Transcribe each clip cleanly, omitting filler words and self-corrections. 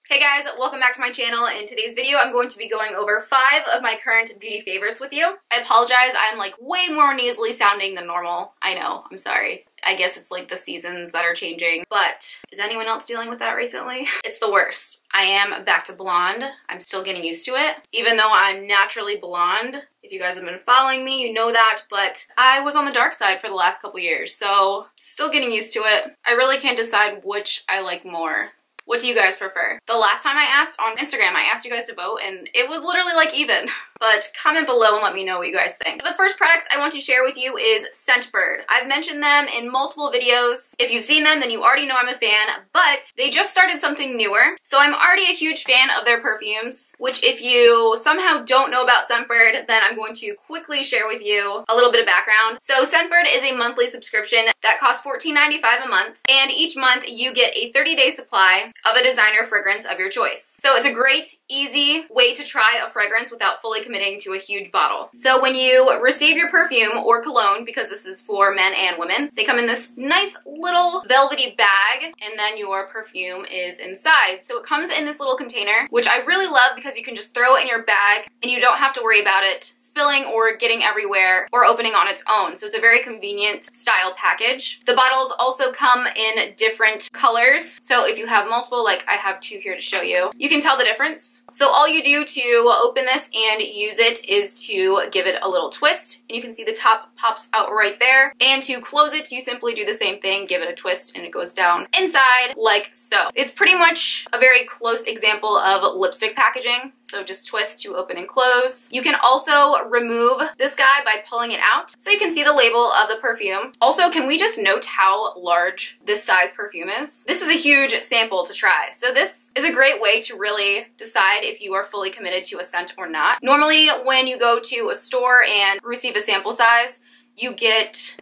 Hey guys, welcome back to my channel. In today's video, I'm going to be going over 5 of my current beauty favorites with you. I apologize, I'm like way more nasally sounding than normal. I know, I'm sorry. I guess it's like the seasons that are changing, but is anyone else dealing with that recently? It's the worst. I am back to blonde. I'm still getting used to it, even though I'm naturally blonde. If you guys have been following me, you know that, but I was on the dark side for the last couple years, so still getting used to it. I really can't decide which I like more. What do you guys prefer? The last time I asked on Instagram, I asked you guys to vote and it was literally like even. But comment below and let me know what you guys think. The first products I want to share with you is Scentbird. I've mentioned them in multiple videos. If you've seen them, then you already know I'm a fan, but they just started something newer. So I'm already a huge fan of their perfumes, which if you somehow don't know about Scentbird, then I'm going to quickly share with you a little bit of background. So Scentbird is a monthly subscription that costs $14.95 a month, and each month you get a 30-day supply of a designer fragrance of your choice. So it's a great, easy way to try a fragrance without fully committing to a huge bottle. So when you receive your perfume or cologne, because this is for men and women, they come in this nice little velvety bag, and then your perfume is inside. So it comes in this little container, which I really love because you can just throw it in your bag and you don't have to worry about it spilling or getting everywhere or opening on its own. So it's a very convenient style package. The bottles also come in different colors. So if you have multiple, like I have 2 here to show you, you can tell the difference. So all you do to open this and use it is to give it a little twist, and you can see the top pops out right there. And to close it, you simply do the same thing, give it a twist, and it goes down inside like so. It's pretty much a very close example of lipstick packaging. So just twist to open and close. You can also remove this guy by pulling it out, so you can see the label of the perfume. Also, can we just note how large this size perfume is? This is a huge sample to try. So this is a great way to really decide if you are fully committed to a scent or not. Normally, when you go to a store and receive a sample size, you get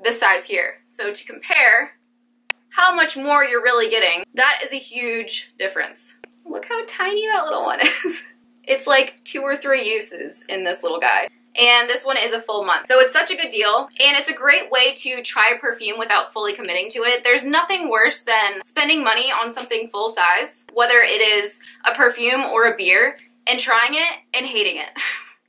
this size here. So to compare how much more you're really getting, that is a huge difference. Look how tiny that little one is. It's like 2 or 3 uses in this little guy. And this one is a full month. So it's such a good deal, and it's a great way to try a perfume without fully committing to it. There's nothing worse than spending money on something full size, whether it is a perfume or a beer, and trying it and hating it.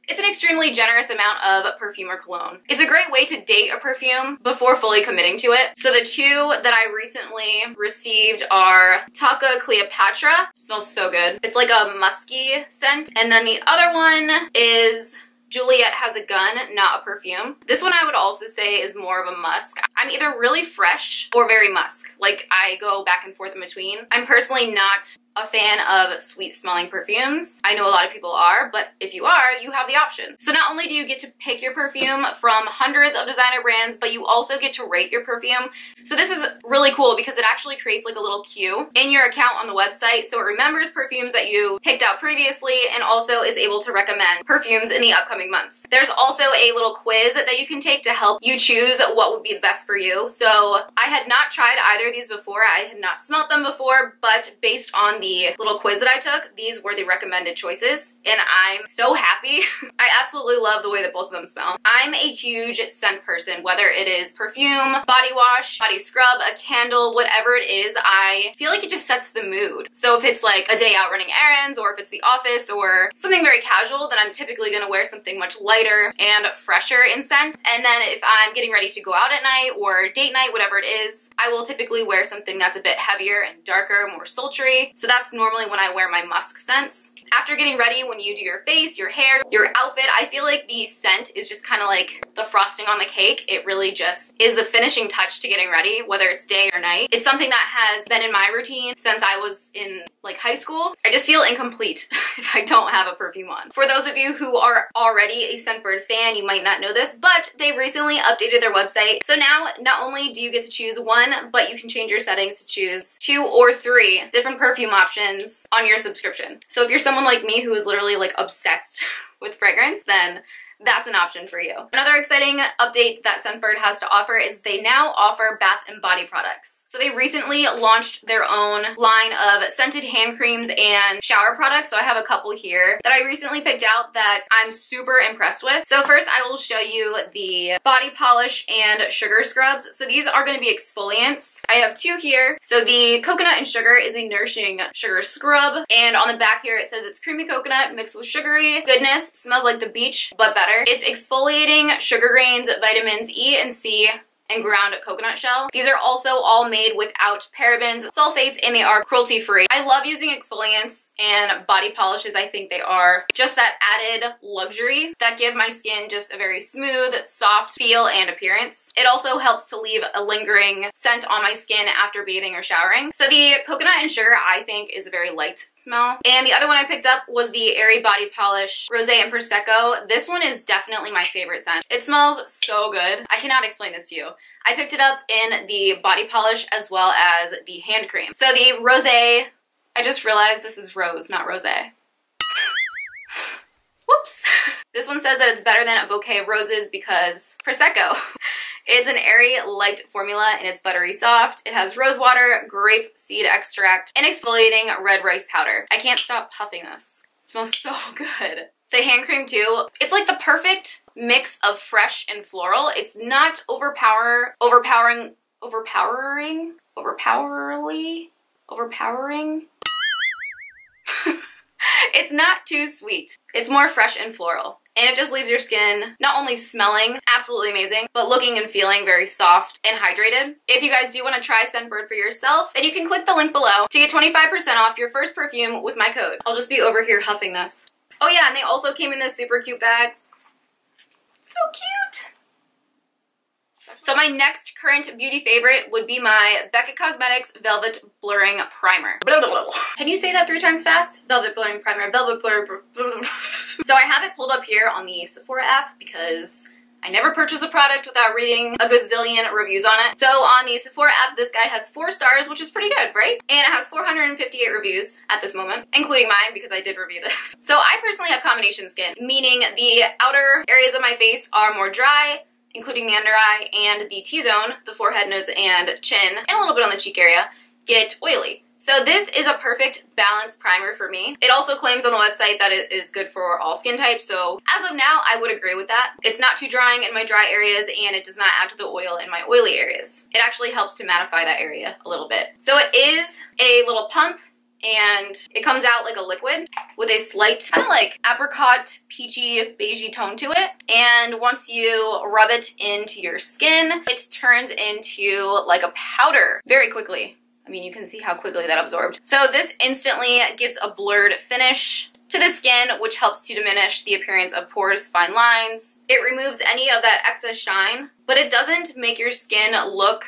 It's an extremely generous amount of perfume or cologne. It's a great way to date a perfume before fully committing to it. So the 2 that I recently received are Taka Cleopatra. Smells so good. It's like a musky scent. And then the other one is Juliet Has a Gun, not a perfume. This one I would also say is more of a musk. I'm either really fresh or very musk. Like, I go back and forth in between. I'm personally not a fan of sweet smelling perfumes. I know a lot of people are, but if you are, you have the option. So not only do you get to pick your perfume from hundreds of designer brands, but you also get to rate your perfume. So this is really cool because it actually creates like a little queue in your account on the website, so it remembers perfumes that you picked out previously and also is able to recommend perfumes in the upcoming months. There's also a little quiz that you can take to help you choose what would be the best for you. So I had not tried either of these before. I had not smelt them before, but based on the little quiz that I took, these were the recommended choices, and I'm so happy. I absolutely love the way that both of them smell. I'm a huge scent person, whether it is perfume, body wash, body scrub, a candle, whatever it is. I feel like it just sets the mood. So if it's like a day out running errands, or if it's the office, or something very casual, then I'm typically gonna wear something much lighter and fresher in scent. And then if I'm getting ready to go out at night or date night, whatever it is, I will typically wear something that's a bit heavier and darker, more sultry. So that's normally when I wear my musk scents. After getting ready, when you do your face, your hair, your outfit, I feel like the scent is just kind of like the frosting on the cake. It really just is the finishing touch to getting ready, whether it's day or night. It's something that has been in my routine since I was in like high school. I just feel incomplete if I don't have a perfume on. For those of you who are already a Scentbird fan, you might not know this, but they recently updated their website. So now not only do you get to choose 1, but you can change your settings to choose 2 or 3 different perfume options on your subscription. So if you're someone like me who is literally like obsessed with fragrance, then that's an option for you. Another exciting update that Scentbird has to offer is they now offer bath and body products. So they recently launched their own line of scented hand creams and shower products. So I have a couple here that I recently picked out that I'm super impressed with. So first I will show you the body polish and sugar scrubs. So these are going to be exfoliants. I have two here. So the coconut and sugar is a nourishing sugar scrub. And on the back here it says it's creamy coconut mixed with sugary goodness. Smells like the beach, but better. It's exfoliating sugar grains, vitamins E and C, and ground coconut shell. These are also all made without parabens, sulfates, and they are cruelty-free. I love using exfoliants and body polishes. I think they are just that added luxury that give my skin just a very smooth, soft feel and appearance. It also helps to leave a lingering scent on my skin after bathing or showering. So the coconut and sugar I think is a very light smell. And the other one I picked up was the Airy Body Polish Rosé and Prosecco. This one is definitely my favorite scent. It smells so good. I cannot explain this to you. I picked it up in the body polish as well as the hand cream. So the rosé, I just realized this is rose, not rosé. Whoops. This one says that it's better than a bouquet of roses because Prosecco. It's an airy, light formula and it's buttery soft. It has rose water, grape seed extract, and exfoliating red rice powder. I can't stop puffing this. It smells so good. The hand cream too, it's like the perfect mix of fresh and floral. It's not overpowering. It's not too sweet. It's more fresh and floral. And it just leaves your skin not only smelling absolutely amazing, but looking and feeling very soft and hydrated. If you guys do want to try Scentbird for yourself, then you can click the link below to get 25% off your first perfume with my code. I'll just be over here huffing this. Oh yeah, and they also came in this super cute bag. So cute. So my next current beauty favorite would be my Becca Cosmetics Velvet Blurring Primer. Blah, blah, blah. Can you say that 3 times fast? Velvet Blurring Primer, Velvet Blur. So I have it pulled up here on the Sephora app because I never purchase a product without reading a gazillion reviews on it. So on the Sephora app, this guy has 4 stars, which is pretty good, right? And it has 458 reviews at this moment, including mine because I did review this. So I personally have combination skin, meaning the outer areas of my face are more dry, including the under eye and the T-zone, the forehead, nose, and chin, and a little bit on the cheek area, get oily. So this is a perfect balanced primer for me. It also claims on the website that it is good for all skin types, so as of now, I would agree with that. It's not too drying in my dry areas, and it does not add to the oil in my oily areas. It actually helps to mattify that area a little bit. So it is a little pump, and it comes out like a liquid with a slight kind of like apricot, peachy, beigey tone to it. And once you rub it into your skin, it turns into like a powder very quickly. I mean, you can see how quickly that absorbed. So this instantly gives a blurred finish to the skin, which helps to diminish the appearance of pores, fine lines. It removes any of that excess shine, but it doesn't make your skin look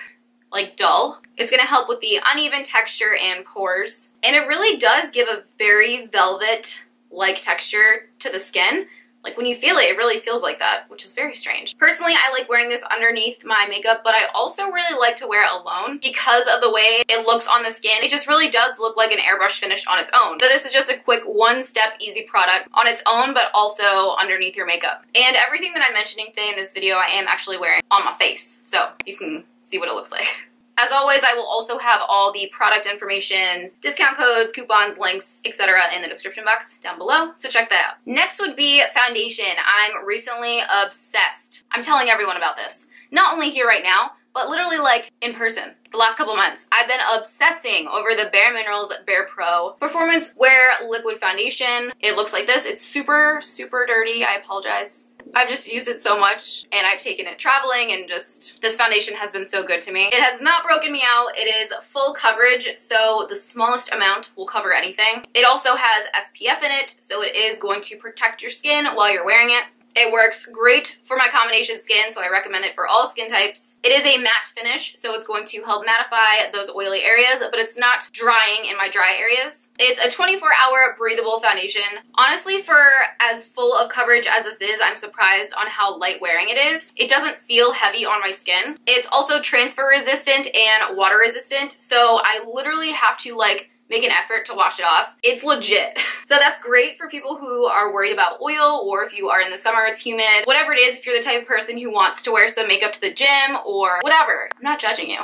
like dull. It's gonna help with the uneven texture and pores. And it really does give a very velvet-like texture to the skin. Like when you feel it, it really feels like that, which is very strange. Personally, I like wearing this underneath my makeup, but I also really like to wear it alone because of the way it looks on the skin. It just really does look like an airbrush finish on its own. So this is just a quick one-step easy product on its own, but also underneath your makeup. And everything that I'm mentioning today in this video, I am actually wearing on my face. So you can see what it looks like. As always, I will also have all the product information, discount codes, coupons, links, etc. in the description box down below, so check that out. Next would be foundation. I'm recently obsessed. I'm telling everyone about this. Not only here right now, but literally like in person. The last couple months, I've been obsessing over the Bare Minerals Bare Pro Performance Wear Liquid Foundation. It looks like this. It's super, super dirty. I apologize. I've just used it so much and I've taken it traveling and just, this foundation has been so good to me. It has not broken me out. It is full coverage, so the smallest amount will cover anything. It also has SPF in it, so it is going to protect your skin while you're wearing it. It works great for my combination skin, so I recommend it for all skin types. It is a matte finish, so it's going to help mattify those oily areas, but it's not drying in my dry areas. It's a 24-hour breathable foundation. Honestly, for as full of coverage as this is, I'm surprised on how light wearing it is. It doesn't feel heavy on my skin. It's also transfer resistant and water resistant, so I literally have to like make an effort to wash it off. It's legit. So that's great for people who are worried about oil, or if you are in the summer, it's humid, whatever it is, if you're the type of person who wants to wear some makeup to the gym or whatever. I'm not judging you.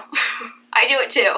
I do it too.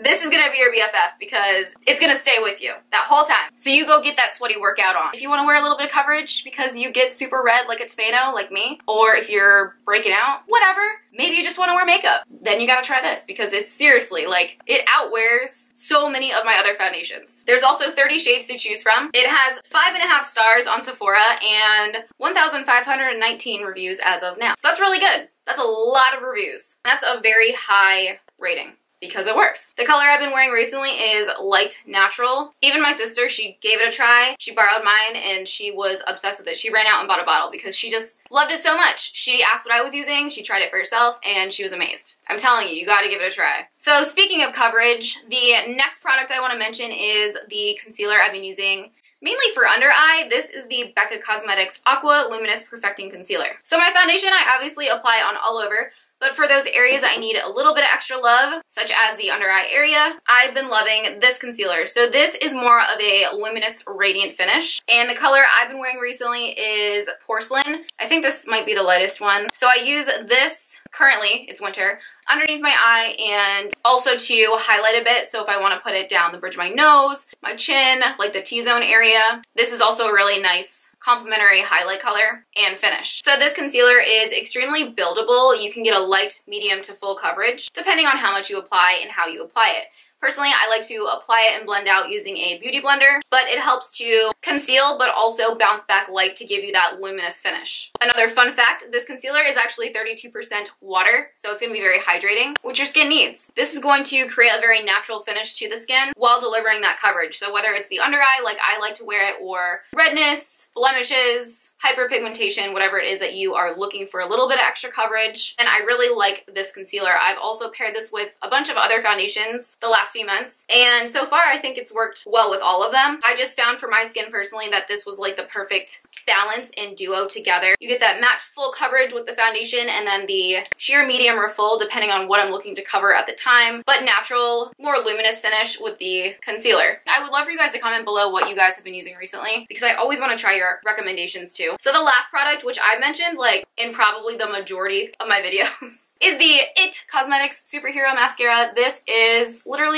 This is gonna be your BFF because it's gonna stay with you that whole time. So you go get that sweaty workout on. If you wanna wear a little bit of coverage because you get super red like a tomato, like me, or if you're breaking out, whatever, maybe you just wanna wear makeup, then you gotta try this because it's seriously, like, it outwears so many of my other foundations. There's also 30 shades to choose from. It has 5.5 stars on Sephora and 1,519 reviews as of now. So that's really good. That's a lot of reviews. That's a very high rating because it works. The color I've been wearing recently is Light Natural. Even my sister, she gave it a try. She borrowed mine and she was obsessed with it. She ran out and bought a bottle because she just loved it so much. She asked what I was using, she tried it for herself, and she was amazed. I'm telling you, you gotta give it a try. So speaking of coverage, the next product I wanna mention is the concealer I've been using mainly for under eye. This is the Becca Cosmetics Aqua Luminous Perfecting Concealer. So my foundation I obviously apply on all over, but for those areas I need a little bit of extra love, such as the under eye area, I've been loving this concealer. So this is more of a luminous radiant finish, and the color I've been wearing recently is Porcelain. I think this might be the lightest one. So I use this, currently, it's winter, underneath my eye and also to highlight a bit. So if I want to put it down the bridge of my nose, my chin, like the T-zone area, this is also a really nice complementary highlight color and finish. So this concealer is extremely buildable. You can get a light, medium to full coverage depending on how much you apply and how you apply it. Personally, I like to apply it and blend out using a beauty blender, but it helps to conceal but also bounce back light to give you that luminous finish. Another fun fact, this concealer is actually 32% water, so it's going to be very hydrating, which your skin needs. This is going to create a very natural finish to the skin while delivering that coverage. So whether it's the under eye, like I like to wear it, or redness, blemishes, hyperpigmentation, whatever it is that you are looking for a little bit of extra coverage, then I really like this concealer. I've also paired this with a bunch of other foundations the last few months, and so far I think it's worked well with all of them. I just found for my skin personally that this was like the perfect balance and duo together. You get that matte full coverage with the foundation and then the sheer medium or full depending on what I'm looking to cover at the time, but natural, more luminous finish with the concealer. I would love for you guys to comment below what you guys have been using recently because I always want to try your recommendations too. So the last product, which I mentioned like in probably the majority of my videos, is the It Cosmetics Superhero Mascara. This is literally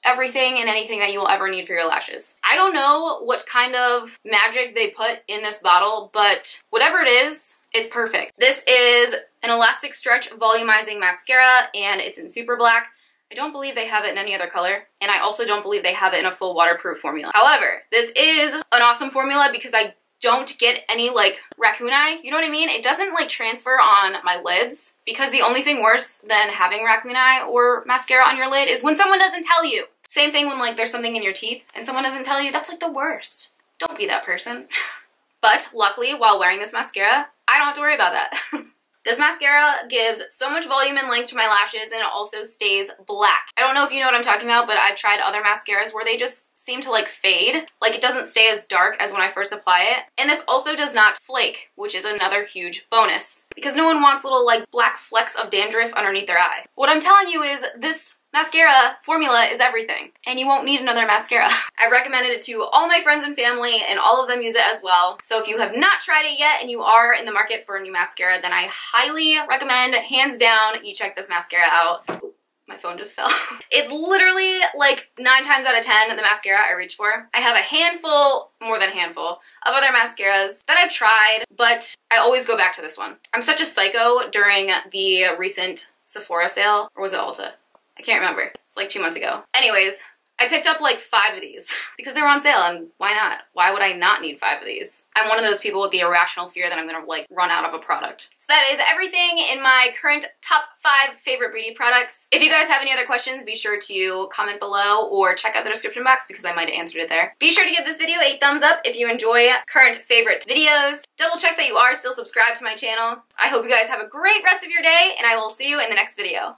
everything and anything that you will ever need for your lashes. I don't know what kind of magic they put in this bottle, but whatever it is, it's perfect. This is an elastic stretch volumizing mascara and it's in super black. I don't believe they have it in any other color, and I also don't believe they have it in a full waterproof formula. However, this is an awesome formula because I don't get any like raccoon eye, you know what I mean? It doesn't like transfer on my lids, because the only thing worse than having raccoon eye or mascara on your lid is when someone doesn't tell you. Same thing when like there's something in your teeth and someone doesn't tell you. That's like the worst. Don't be that person. But luckily, while wearing this mascara, I don't have to worry about that. This mascara gives so much volume and length to my lashes, and it also stays black. I don't know if you know what I'm talking about, but I've tried other mascaras where they just seem to like fade. Like it doesn't stay as dark as when I first apply it. And this also does not flake, which is another huge bonus because no one wants little like black flecks of dandruff underneath their eye. What I'm telling you is this mascara formula is everything, and you won't need another mascara. I recommended it to all my friends and family, and all of them use it as well. So if you have not tried it yet and you are in the market for a new mascara, then I highly recommend, hands down, you check this mascara out. Ooh, my phone just fell. It's literally like 9 times out of 10 the mascara I reach for. I have a handful, more than a handful, of other mascaras that I've tried, but I always go back to this one. I'm such a psycho during the recent Sephora sale, or was it Ulta? I can't remember. It's like 2 months ago. Anyways, I picked up like 5 of these because they were on sale, and why not? Why would I not need 5 of these? I'm one of those people with the irrational fear that I'm gonna like run out of a product. So that is everything in my current top 5 favorite beauty products. If you guys have any other questions, be sure to comment below or check out the description box because I might have answered it there. Be sure to give this video a thumbs up if you enjoy current favorite videos. Double check that you are still subscribed to my channel. I hope you guys have a great rest of your day, and I will see you in the next video.